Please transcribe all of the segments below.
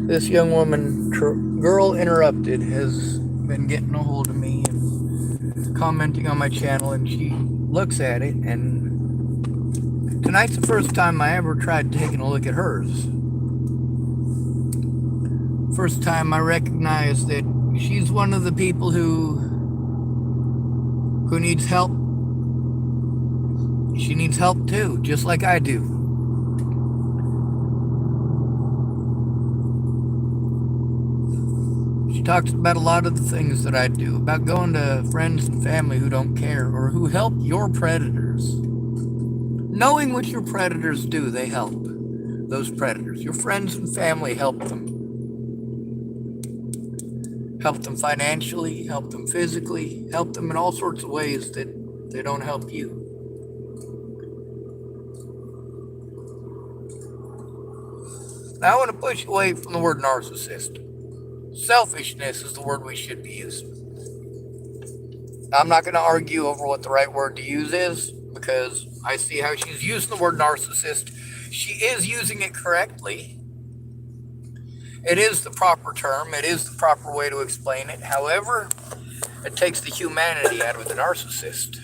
This young woman, Girl Interrupted, has been getting a hold of me and commenting on my channel, and she looks at it, and tonight's the first time I ever tried taking a look at hers. First time I recognize that she's one of the people who needs help. She needs help too, just like I do. She talks about a lot of the things that I do, about going to friends and family who don't care or who help your predators. Knowing what your predators do, they help those predators. Your friends and family help them. Help them financially, help them physically, help them in all sorts of ways that they don't help you. Now, I want to push away from the word narcissist. Selfishness is the word we should be using. I'm not going to argue over what the right word to use is because I see how she's using the word narcissist. She is using it correctly. It is the proper term. It is the proper way to explain it. However, it takes the humanity out of the narcissist.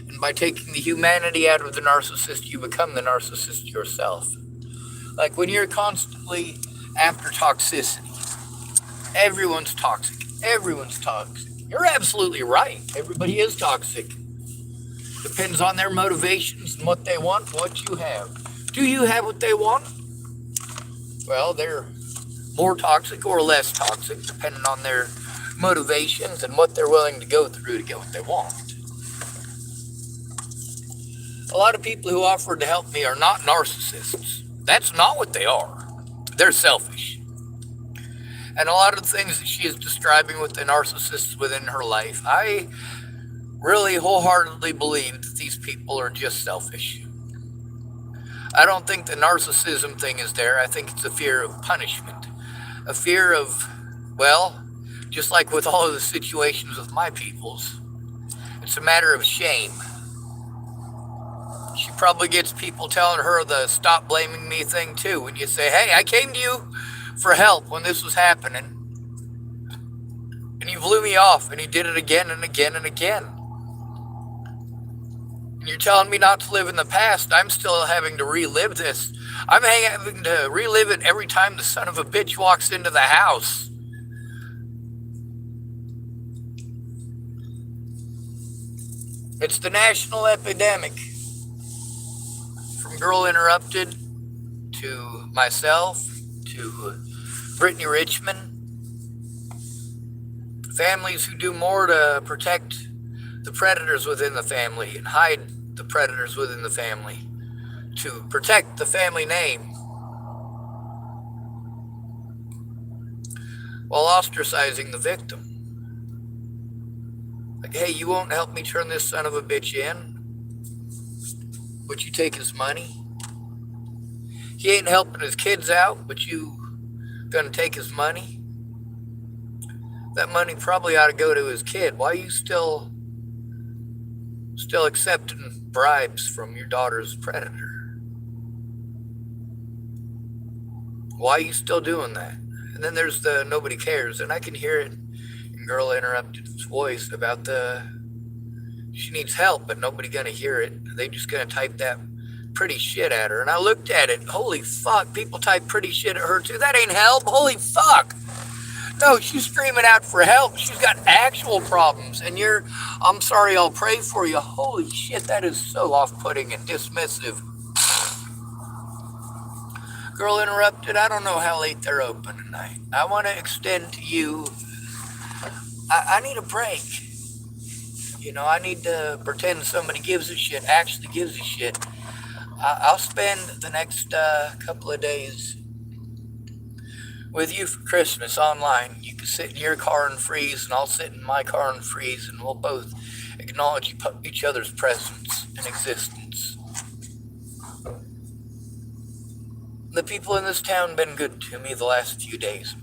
And by taking the humanity out of the narcissist, you become the narcissist yourself. Like when you're constantly after toxicity. Everyone's toxic. Everyone's toxic. You're absolutely right. Everybody is toxic. Depends on their motivations and what they want, what you have. Do you have what they want? Well, they're more toxic or less toxic, depending on their motivations and what they're willing to go through to get what they want. A lot of people who offered to help me are not narcissists. That's not what they are. They're selfish. And a lot of the things that she is describing with the narcissists within her life, I really wholeheartedly believe that these people are just selfish. I don't think the narcissism thing is there. I think it's a fear of punishment. A fear of, well, just like with all of the situations with my peoples, it's a matter of shame. She probably gets people telling her the stop blaming me thing too. When you say, hey, I came to you for help when this was happening, and you blew me off, and you did it again and again and again. And you're telling me not to live in the past. I'm still having to relive this. I'm having to relive it every time the son of a bitch walks into the house. It's the national epidemic. From Girl Interrupted to myself to Brittany Richmond. Families who do more to protect the predators within the family and hide the predators within the family to protect the family name while ostracizing the victim. Like, hey, you won't help me turn this son of a bitch in, but you take his money. He ain't helping his kids out, but you gonna take his money. That money probably ought to go to his kid. Why are you still accepting bribes from your daughter's predator? Why are you still doing that? And then there's the nobody cares, and I can hear it in Girl Interrupted's voice about she needs help, but nobody gonna hear it. They just gonna type that pretty shit at her. And I looked at it, holy fuck, people type pretty shit at her too. That ain't help, holy fuck. No, she's screaming out for help. She's got actual problems, and I'm sorry, I'll pray for you. Holy shit, that is so off-putting and dismissive. Girl Interrupted, I don't know how late they're open tonight. I want to extend to you, I need a break. I need to pretend somebody gives a shit, actually gives a shit. I'll spend the next couple of days with you for Christmas online. You can sit in your car and freeze, and I'll sit in my car and freeze, and we'll both acknowledge each other's presence and existence. The people in this town been good to me the last few days.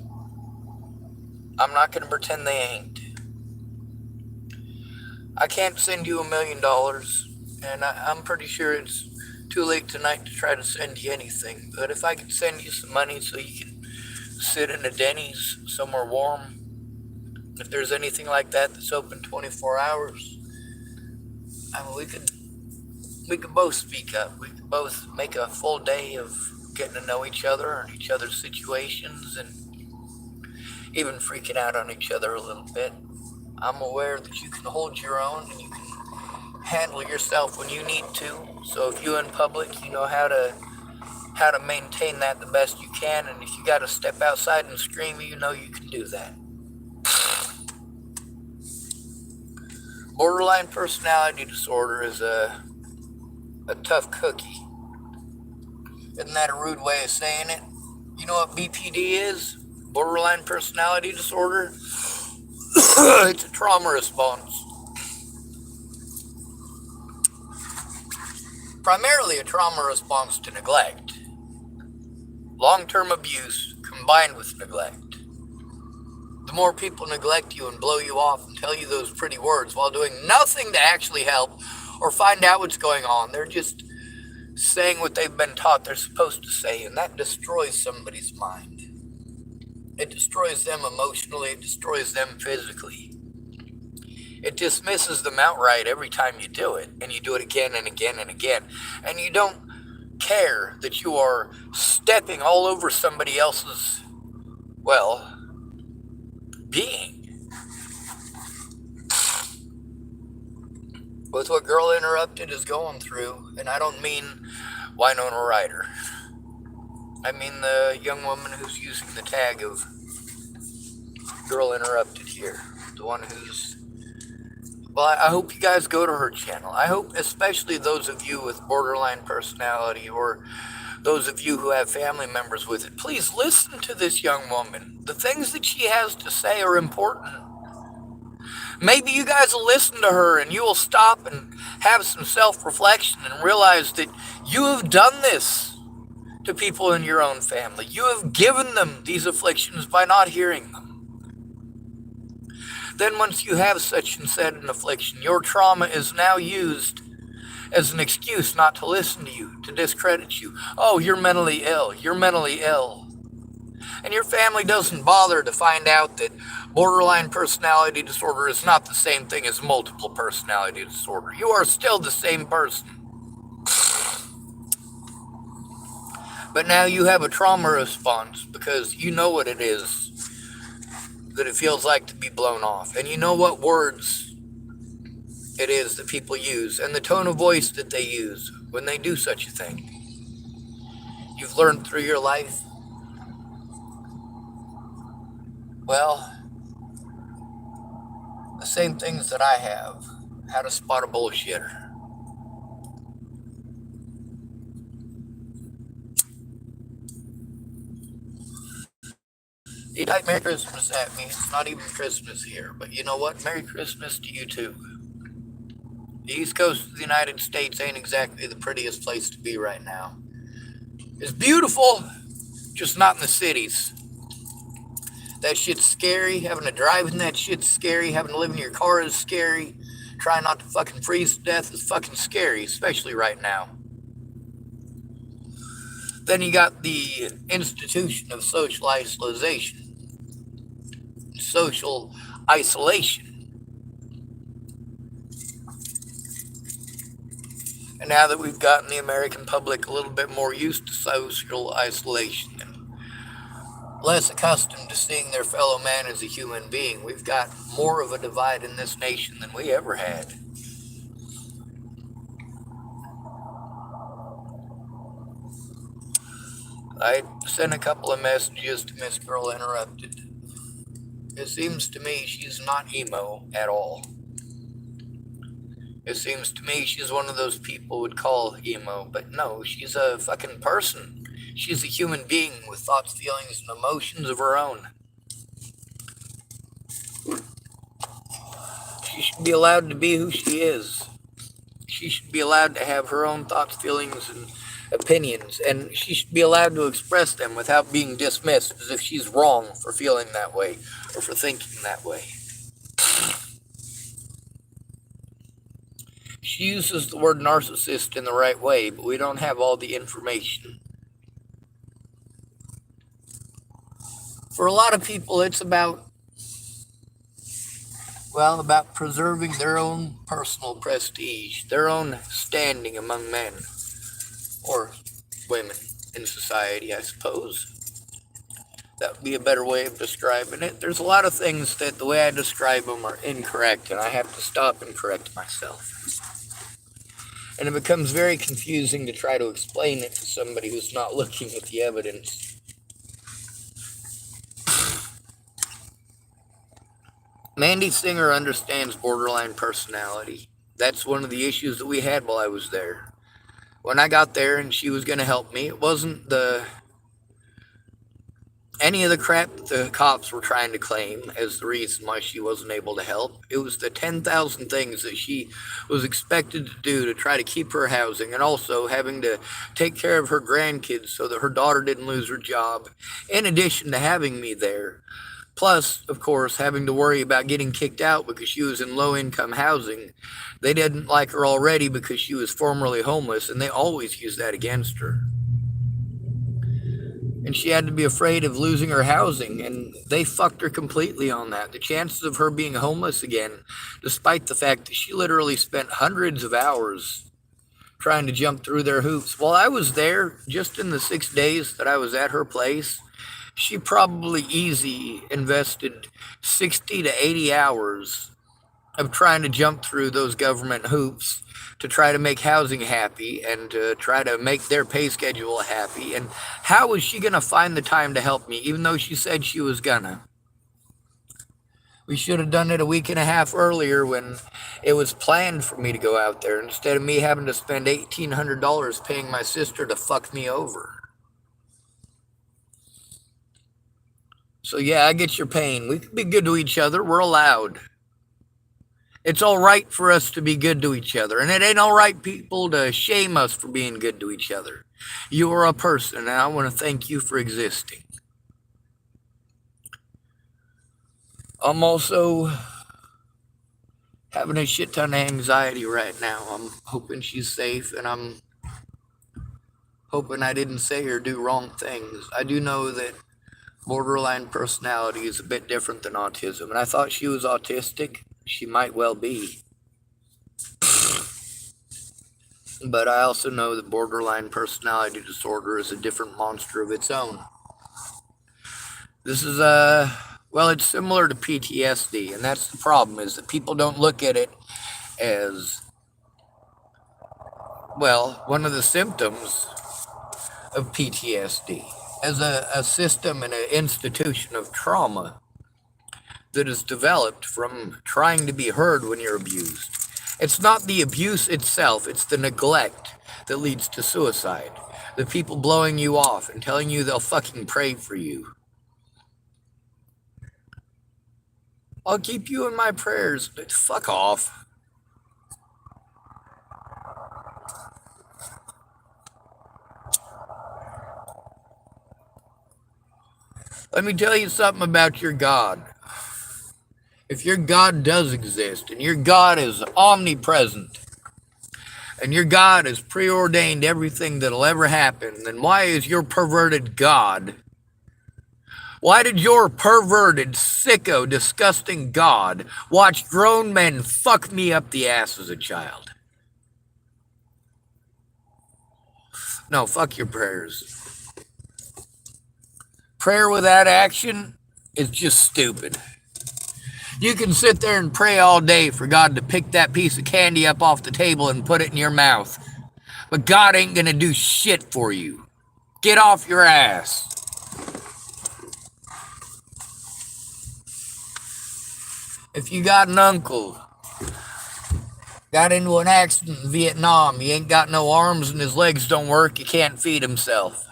I'm not going to pretend they ain't. I can't send you $1 million, and I'm pretty sure it's too late tonight to try to send you anything. But if I could send you some money so you can sit in a Denny's somewhere warm, if there's anything like that that's open 24 hours, I mean, we could both speak up. We could both make a full day of getting to know each other and each other's situations and even freaking out on each other a little bit. I'm aware that you can hold your own and you can handle yourself when you need to. So if you're in public, you know how to maintain that the best you can, and if you got to step outside and scream, you know you can do that. Borderline personality disorder is a tough cookie. Isn't that a rude way of saying it? You know what BPD is? Borderline personality disorder? It's a trauma response. Primarily a trauma response to neglect. Long-term abuse combined with neglect. The more people neglect you and blow you off and tell you those pretty words while doing nothing to actually help or find out what's going on, they're just saying what they've been taught they're supposed to say, and that destroys somebody's mind. It destroys them emotionally, it destroys them physically. It dismisses them outright every time you do it, and you do it again and again and again. And you don't care that you are stepping all over somebody else's, well, being. With what Girl Interrupted is going through, and I don't mean Winona Ryder. I mean the young woman who's using the tag of Girl Interrupted here. The one who's... Well, I hope you guys go to her channel. I hope especially those of you with borderline personality or those of you who have family members with it, please listen to this young woman. The things that she has to say are important. Maybe you guys will listen to her and you will stop and have some self-reflection and realize that you have done this to people in your own family. You have given them these afflictions by not hearing them. Then once you have such and said an affliction, your trauma is now used as an excuse not to listen to you, to discredit you. Oh, you're mentally ill. You're mentally ill. And your family doesn't bother to find out that borderline personality disorder is not the same thing as multiple personality disorder. You are still the same person. But now you have a trauma response because you know what it is that it feels like to be blown off. And you know what words it is that people use and the tone of voice that they use when they do such a thing. You've learned through your life. Well, the same things that I have. How to spot a bullshitter. You type Merry Christmas at me. It's not even Christmas here. But you know what? Merry Christmas to you too. The East Coast of the United States ain't exactly the prettiest place to be right now. It's beautiful, just not in the cities. That shit's scary. Having to drive in that shit's scary. Having to live in your car is scary. Trying not to fucking freeze to death is fucking scary, especially right now. Then you got the institution of social isolation. Social isolation. And now that we've gotten the American public a little bit more used to social isolation and less accustomed to seeing their fellow man as a human being, we've got more of a divide in this nation than we ever had. I sent a couple of messages to Miss Girl Interrupted. It seems to me she's not emo at all. It seems to me she's one of those people would call emo, but no, she's a fucking person. She's a human being with thoughts, feelings, and emotions of her own. She should be allowed to be who she is. She should be allowed to have her own thoughts, feelings, and opinions, and she should be allowed to express them without being dismissed as if she's wrong for feeling that way or for thinking that way. She uses the word narcissist in the right way, but we don't have all the information. For a lot of people, it's about, well, about preserving their own personal prestige, their own standing among men or women in society, I suppose. That would be a better way of describing it. There's a lot of things that the way I describe them are incorrect, and I have to stop and correct myself. And it becomes very confusing to try to explain it to somebody who's not looking at the evidence. Mandy Singer understands borderline personality. That's one of the issues that we had while I was there. When I got there and she was going to help me, it wasn't any of the crap that the cops were trying to claim as the reason why she wasn't able to help. It was the 10,000 things that she was expected to do to try to keep her housing, and also having to take care of her grandkids so that her daughter didn't lose her job, in addition to having me there. Plus, of course, having to worry about getting kicked out because she was in low-income housing. They didn't like her already because she was formerly homeless, and they always used that against her. And she had to be afraid of losing her housing, and they fucked her completely on that. The chances of her being homeless again, despite the fact that she literally spent hundreds of hours trying to jump through their hoops. While I was there, just in the 6 days that I was at her place, she probably easy invested 60 to 80 hours of trying to jump through those government hoops to try to make housing happy and to try to make their pay schedule happy. And how was she going to find the time to help me, even though she said she was gonna? We should have done it a week and a half earlier when it was planned for me to go out there, instead of me having to spend $1,800 paying my sister to fuck me over. So yeah, I get your pain. We can be good to each other. We're allowed. It's all right for us to be good to each other. And it ain't all right, people, to shame us for being good to each other. You are a person, and I want to thank you for existing. I'm also having a shit ton of anxiety right now. I'm hoping she's safe, and I'm hoping I didn't say or do wrong things. I do know that borderline personality is a bit different than autism, and I thought she was autistic. She might well be. But I also know that borderline personality disorder is a different monster of its own. This is well, it's similar to PTSD, and that's the problem, is that people don't look at it as, well, one of the symptoms of PTSD, as a system and an institution of trauma that is developed from trying to be heard when you're abused. It's not the abuse itself, it's the neglect that leads to suicide. The people blowing you off and telling you they'll fucking pray for you. I'll keep you in my prayers, but fuck off. Let me tell you something about your God. If your God does exist, and your God is omnipresent, and your God has preordained everything that'll ever happen, then why is your perverted God, why did your perverted, sicko, disgusting God watch grown men fuck me up the ass as a child? No, fuck your prayers. Prayer without action is just stupid. You can sit there and pray all day for God to pick that piece of candy up off the table and put it in your mouth. But God ain't gonna do shit for you. Get off your ass. If you got an uncle, got into an accident in Vietnam, he ain't got no arms and his legs don't work, he can't feed himself.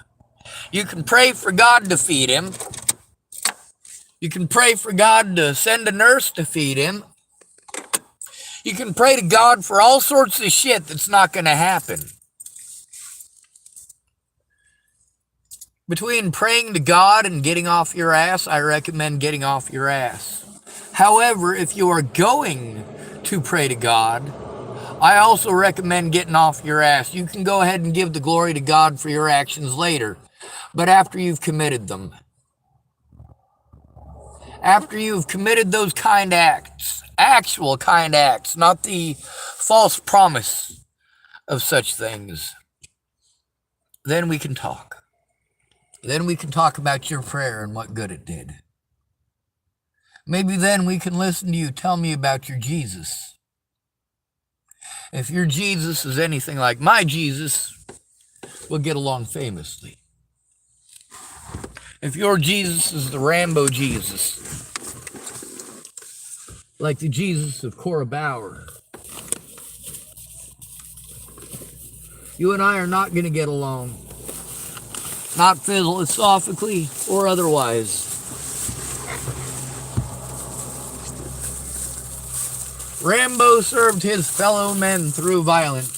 You can pray for God to feed him. You can pray for God to send a nurse to feed him. You can pray to God for all sorts of shit that's not going to happen. Between praying to God and getting off your ass, I recommend getting off your ass. However, if you are going to pray to God, I also recommend getting off your ass. You can go ahead and give the glory to God for your actions later, but after you've committed them. After you've committed those kind acts, actual kind acts, not the false promise of such things, then we can talk. Then we can talk about your prayer and what good it did. Maybe then we can listen to you tell me about your Jesus. If your Jesus is anything like my Jesus, we'll get along famously. If your Jesus is the Rambo Jesus, like the Jesus of Cora Bauer, you and I are not going to get along. Not philosophically or otherwise. Rambo served his fellow men through violence.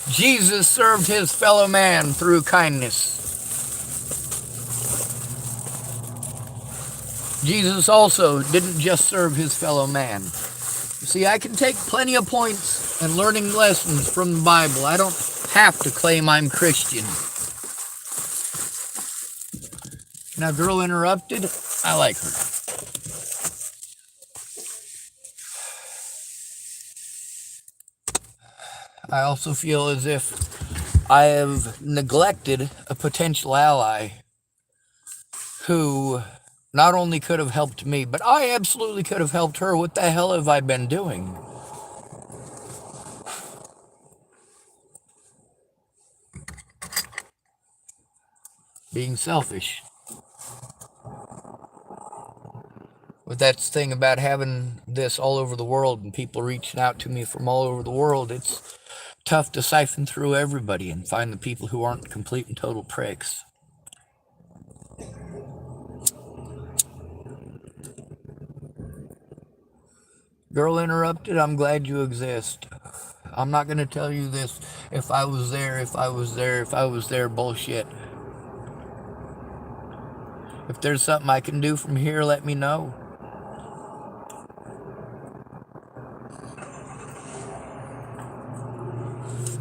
Jesus served his fellow man through kindness. Jesus also didn't just serve his fellow man. You see, I can take plenty of points and learning lessons from the Bible. I don't have to claim I'm Christian. Now, girl interrupted, I like her. I also feel as if I have neglected a potential ally who not only could have helped me, but I absolutely could have helped her. What the hell have I been doing? Being selfish. But that's the thing about having this all over the world and people reaching out to me from all over the world. It's tough to siphon through everybody and find the people who aren't complete and total pricks. Girl interrupted, I'm glad you exist. I'm not going to tell you this if I was there bullshit. If there's something I can do from here, let me know.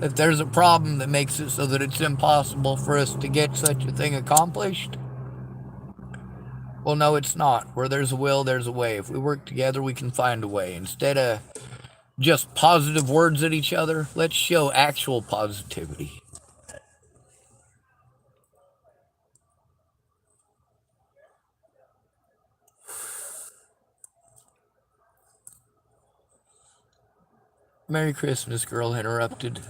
If there's a problem that makes it so that it's impossible for us to get such a thing accomplished, well, no, it's not. Where there's a will, there's a way. If we work together, we can find a way. Instead of just positive words at each other, let's show actual positivity. Merry Christmas, girl interrupted.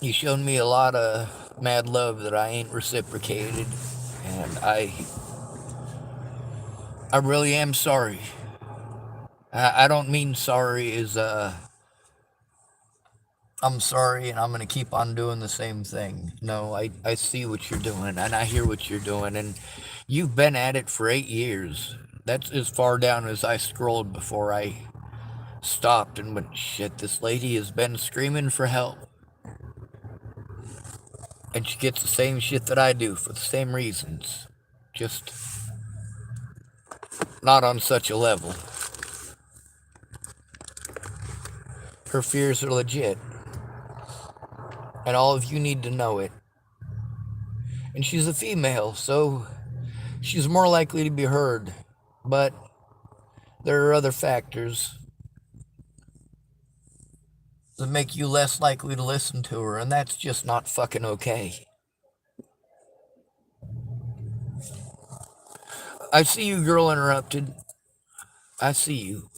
You shown me a lot of mad love that I ain't reciprocated, and I really am sorry. I don't mean sorry as I'm sorry and I'm going to keep on doing the same thing. No, I see what you're doing and I hear what you're doing, and you've been at it for 8 years. That's as far down as I scrolled before I stopped and went, shit, this lady has been screaming for help. And she gets the same shit that I do for the same reasons. Just not on such a level. Her fears are legit. And all of you need to know it. And she's a female, so she's more likely to be heard. But there are other factors that make you less likely to listen to her, and that's just not fucking okay. I see you, girl interrupted. I see you.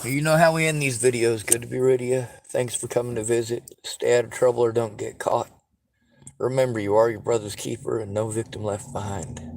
You know how we end these videos. Good to be rid of you. Thanks for coming to visit. Stay out of trouble or don't get caught. Remember, you are your brother's keeper and no victim left behind.